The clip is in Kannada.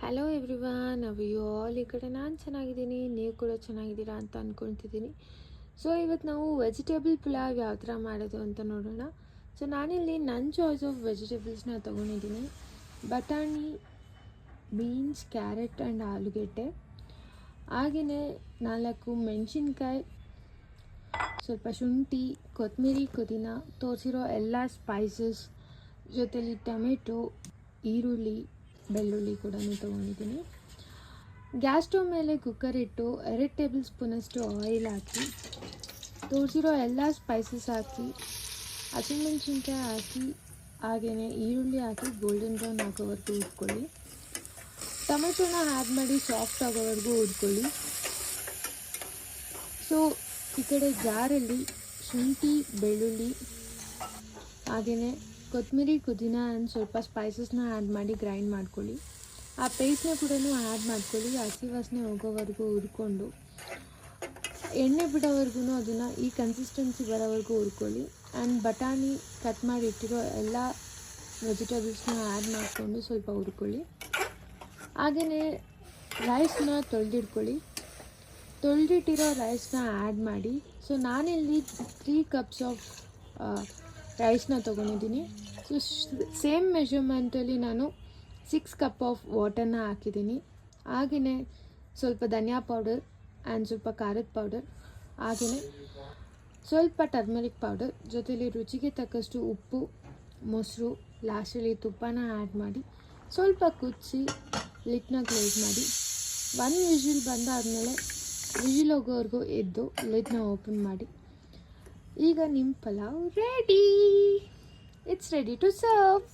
Hello everyone, you all. ಈ ಕಡೆ ನಾನು ಚೆನ್ನಾಗಿದ್ದೀನಿ, ನೀವು ಕೂಡ ಚೆನ್ನಾಗಿದ್ದೀರಾ ಅಂತ ಅಂದ್ಕೊಳ್ತಿದ್ದೀನಿ. ಸೊ ಇವತ್ತು ನಾವು ವೆಜಿಟೇಬಲ್ ಪುಲಾವ್ ಯಾವ ಥರ ಮಾಡೋದು ಅಂತ ನೋಡೋಣ. ಸೊ ನಾನಿಲ್ಲಿ ನನ್ನ ಚಾಯ್ಸ್ ಆಫ್ ವೆಜಿಟೇಬಲ್ಸ್ನ ತೊಗೊಂಡಿದ್ದೀನಿ. ಬಟಾಣಿ, ಬೀನ್ಸ್, ಕ್ಯಾರೆಟ್ ಆ್ಯಂಡ್ ಆಲೂಗೆಡ್ಡೆ, ಹಾಗೆಯೇ 4 ಮೆಣಸಿನ್ಕಾಯಿ, ಸ್ವಲ್ಪ ಶುಂಠಿ, ಕೊತ್ತಂಬರಿ, ಪುದೀನ, ತೋರಿಸಿರೋ ಎಲ್ಲ ಸ್ಪೈಸಸ್ ಜೊತೆಲಿ ಟೊಮೆಟೊ, ಈರುಳ್ಳಿ, ಬೆಳ್ಳುಳ್ಳಿ ಕೂಡ ತೊಗೊಂಡಿದ್ದೀನಿ. ಗ್ಯಾಸ್ ಸ್ಟವ್ ಮೇಲೆ ಕುಕ್ಕರ್ ಇಟ್ಟು 2 ಟೇಬಲ್ ಸ್ಪೂನಷ್ಟು ಆಯಿಲ್ ಹಾಕಿ ತೋರಿಸಿರೋ ಎಲ್ಲ ಸ್ಪೈಸಸ್ ಹಾಕಿ ಹಸಿಮೆಣಸಿನ್ಕಾಯಿ ಹಾಕಿ ಹಾಗೆಯೇ ಈರುಳ್ಳಿ ಹಾಕಿ ಗೋಲ್ಡನ್ ಬ್ರೌನ್ ಆಗೋವರೆಗೂ ಹುರ್ಕೊಳ್ಳಿ. ಟೊಮೆಟೊನ ಆ್ಯಡ್ ಮಾಡಿ ಸಾಫ್ಟ್ ಆಗೋವರೆಗೂ ಹುರ್ಕೊಳ್ಳಿ. ಸೊ ಈ ಕಡೆ ಜಾರಲ್ಲಿ ಶುಂಠಿ, ಬೆಳ್ಳುಳ್ಳಿ ಹಾಗೆಯೇ ಕೊತ್ತಂಬರಿ, ಪುದೀನ ಆ್ಯಂಡ್ ಸ್ವಲ್ಪ ಸ್ಪೈಸಸ್ನ ಆ್ಯಡ್ ಮಾಡಿ ಗ್ರೈಂಡ್ ಮಾಡ್ಕೊಳ್ಳಿ. ಆ ಪೇಸ್ಟ್ನ ಕೂಡ ಆ್ಯಡ್ ಮಾಡ್ಕೊಳ್ಳಿ. ಹಸಿ ವಾಸನೆ ಹೋಗೋವರೆಗೂ ಹುರ್ಕೊಂಡು ಎಣ್ಣೆ ಬಿಡೋವರೆಗೂ ಅದನ್ನು ಈ ಕನ್ಸಿಸ್ಟೆನ್ಸಿ ಬರೋವರೆಗೂ ಹುರ್ಕೊಳ್ಳಿ. ಆ್ಯಂಡ್ ಬಟಾಣಿ ಕಟ್ ಮಾಡಿ ಇಟ್ಟಿರೋ ಎಲ್ಲ ವೆಜಿಟೇಬಲ್ಸ್ನ ಆ್ಯಡ್ ಮಾಡಿಕೊಂಡು ಸ್ವಲ್ಪ ಹುರ್ಕೊಳ್ಳಿ. ಹಾಗೆಯೇ ರೈಸ್ನ ತೊಳೆದಿಟ್ಟಿರೋ ರೈಸ್ನ ಆ್ಯಡ್ ಮಾಡಿ. ಸೊ ನಾನಿಲ್ಲಿ 3 ಕಪ್ಸ್ ಆಫ್ ರೈಸ್ನ ತೊಗೊಂಡಿದ್ದೀನಿ. ಸೊ ಸೇಮ್ ಮೆಷರ್ಮೆಂಟಲ್ಲಿ ನಾನು 6 ಕಪ್ ಆಫ್ ವಾಟರ್ನ ಹಾಕಿದ್ದೀನಿ. ಹಾಗೆಯೇ ಸ್ವಲ್ಪ ಧನಿಯಾ ಪೌಡರ್ ಆ್ಯಂಡ್ ಸ್ವಲ್ಪ ಖಾರದ ಪೌಡರ್, ಹಾಗೆಯೇ ಸ್ವಲ್ಪ ಟರ್ಮರಿಕ್ ಪೌಡರ್, ಜೊತೆಲಿ ರುಚಿಗೆ ತಕ್ಕಷ್ಟು ಉಪ್ಪು, ಮೊಸರು, ಲಾಸ್ಟಲ್ಲಿ ತುಪ್ಪನ ಆ್ಯಡ್ ಮಾಡಿ ಸ್ವಲ್ಪ ಕುದಿಸಿ ಲಿಡ್ನ ಕ್ಲೋಸ್ ಮಾಡಿ 1 ವಿಷಿಲ್ ಬಂದಾದಮೇಲೆ ವಿಷಿಲ್ ಹೋಗೋವರೆಗೂ ಎದ್ದು ಲಿಡ್ನ ಓಪನ್ ಮಾಡಿ. ಈಗ ನಿಮ್ಮ pulao ready. It's ready to serve.